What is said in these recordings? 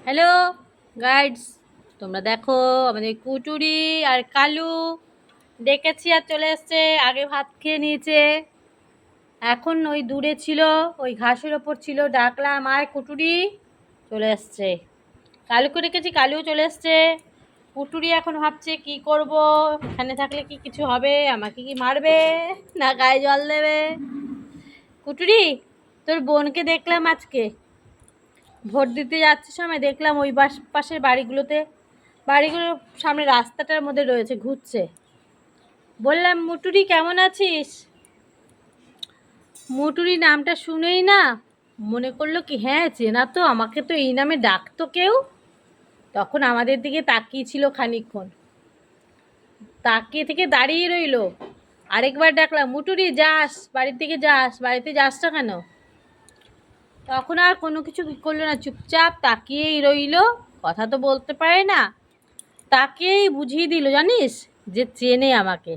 Hello guides, তোমরা দেখো আমাদের কুটুরি আর কালু ডেকেছি আর চলে এসছে। আগে ভাত খেয়ে নিয়েছে, এখন ওই দূরে ছিল, ওই ঘাসের ওপর ছিল, ডাকলাম আর কুটুরি চলে এসছে। কালুকে ডেকেছি, কালুও চলে এসছে। কুটুরি এখন ভাবছে কি করব, এখানে থাকলে কি কিছু হবে, আমাকে কি মারবে না গায়ে জল দেবে। কুটুরি, তোর বোনকে দেখলাম আজকে ভোট দিতে যাচ্ছে সময়, দেখলাম ওই পাশের বাড়িগুলোর সামনে রাস্তাটার মধ্যে রয়েছে, ঘুরছে। বললাম মুটুরি কেমন আছিস? মুটুরি নামটা শুনেই না মনে করলো কি হ্যাঁ চেনা তো, আমাকে তো এই নামে ডাকতো কেউ। তখন আমাদের দিকে তাকিয়েছিল খানিকক্ষণ, তাকিয়ে থেকে দাঁড়িয়ে রইলো। আরেকবার ডাকলাম মুটুরি যাস, বাড়ির দিকে যাস, বাড়িতে যাস না কেন? তখন আর কোনো কিছু করলো না, চুপচাপ তাকিয়েই রইলো, কথা তো বলতে পারে না। তাকেই বুঝিয়ে দিল জানিস, যে চেনে আমাকে,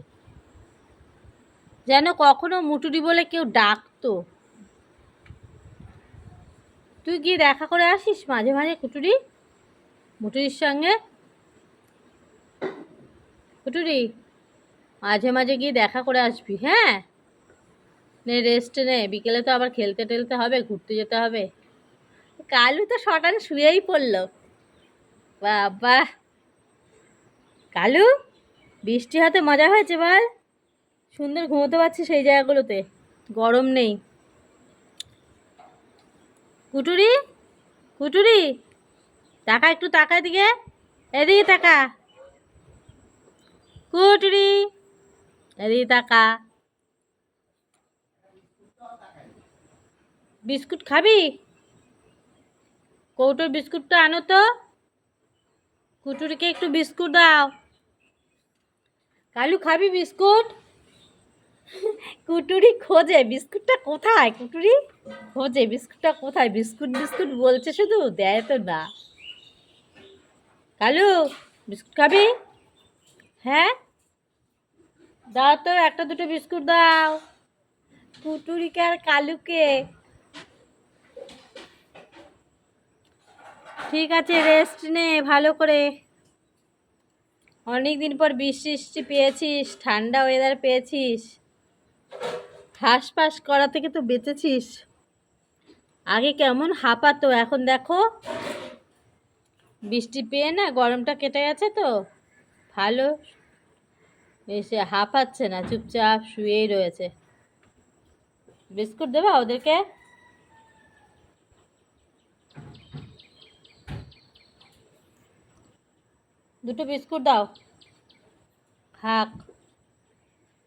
যেন কখনো মুটুরি বলে কেউ ডাকতো। তুই গিয়ে দেখা করে আসিস মাঝে মাঝে মুটুরির সঙ্গে। কুটুরি, মাঝে মাঝে গিয়ে দেখা করে আসবি, হ্যাঁ? নে রেস্ট নে, বিকেলে তো আবার খেলতে টেলতে হবে, ঘুরতে যেতে হবে। কালু তো শটান শুয়েই পড়লো। বাবা কালু, বৃষ্টি হাতে মজা হয়েছে বল? সুন্দর ঘুমোতে পারছি সেই জায়গাগুলোতে, গরম নেই। কুটুরি, কুটুরি টাকা, একটু টাকা এদিকে, এদিকে টাকা। কুটুরি, এদিকে টাকা। বিস্কুট খাবি? কৌটোর বিস্কুটটা আনো তো, কুটুরিকে একটু বিস্কুট দাও। কালু খাবি বিস্কুট? কুটুরি খোঁজে বিস্কুটটা কোথায়, কুটুরি খোঁজে বিস্কুটটা কোথায়, বিস্কুট বিস্কুট বলছে শুধু, দেয় তো না। কালু, বিস্কুট খাবি? হ্যাঁ দাও তো, একটা দুটো বিস্কুট দাও কুটুরিকে আর কালুকে। ঠিক আছে, রেস্ট নে ভালো করে। অনেক দিন পর বৃষ্টি পেয়েছিস, ঠান্ডা ওয়েদার পেয়েছিস, হাঁসফাঁস করা থেকে তো বেঁচেছিস। আগে কেমন হাঁপাতো, এখন দেখো বৃষ্টি পেয়ে না গরমটা কেটে গেছে তো ভালো, এসে হাঁপাচ্ছে না, চুপচাপ শুয়েই রয়েছে। বিস্কুট দেবা ওদেরকে? দুটো বিস্কুট দাও, খাক।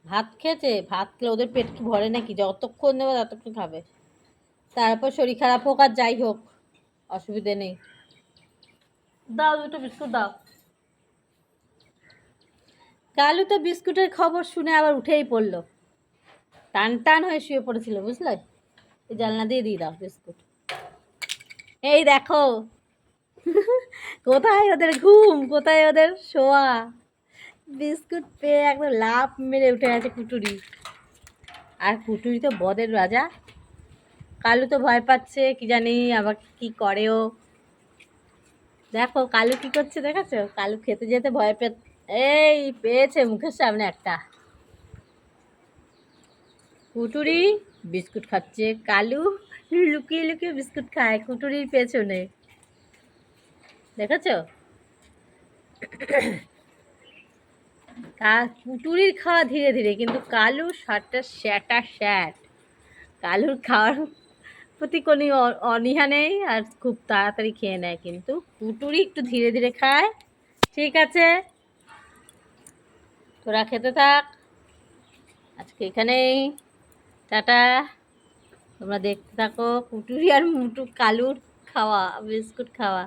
ভাত খেয়েছে, ভাত খেলে ওদের পেট কি ভরে নাকি? যতক্ষণ দেবো ততক্ষণ খাবে, তারপর শরীর খারাপ হোক আর যাই হোক অসুবিধে নেই। দাও দুটো বিস্কুট দাও। কালু তো বিস্কুটের খবর শুনে আবার উঠেই পড়লো, টান টান হয়ে শুয়ে পড়েছিল, বুঝলে? এই জানলা দিয়ে দিয়ে দাও বিস্কুট। এই দেখো কোথায় ওদের ঘুম, কোথায় ওদের শোয়া, বিস্কুট পেয়ে একদম লাফ মেরে উঠে গেছে কুটুরি। আর কুটুরি তো বদের রাজা, কালু তো ভয় পাচ্ছে, কি জানি আবার কি করে ও। দেখো কালু কি করছে, দেখাচ্ছ? কালু খেতে যেতে ভয় এই পেয়েছে মুখের সামনে একটা। কুটুরি বিস্কুট খাচ্ছে, কালু লুকিয়ে লুকিয়ে বিস্কুট খায় কুটুরির পেছনে, দেখেছো? কুটুরির খাওয়া ধীরে ধীরে, কিন্তু কালু সারটা স্যাটা স্যাট। কালুর খাওয়ার প্রতি কোনো অনীহা নেই, আর খুব তাড়াতাড়ি খেয়ে নেয়, কিন্তু কুটুরি একটু ধীরে ধীরে খায়। ঠিক আছে, তোরা খেতে থাক, আজকে এখানেই টাটা। তোমরা দেখতে থাকো কুটুরি আর কালুর খাওয়া, বিস্কুট খাওয়া।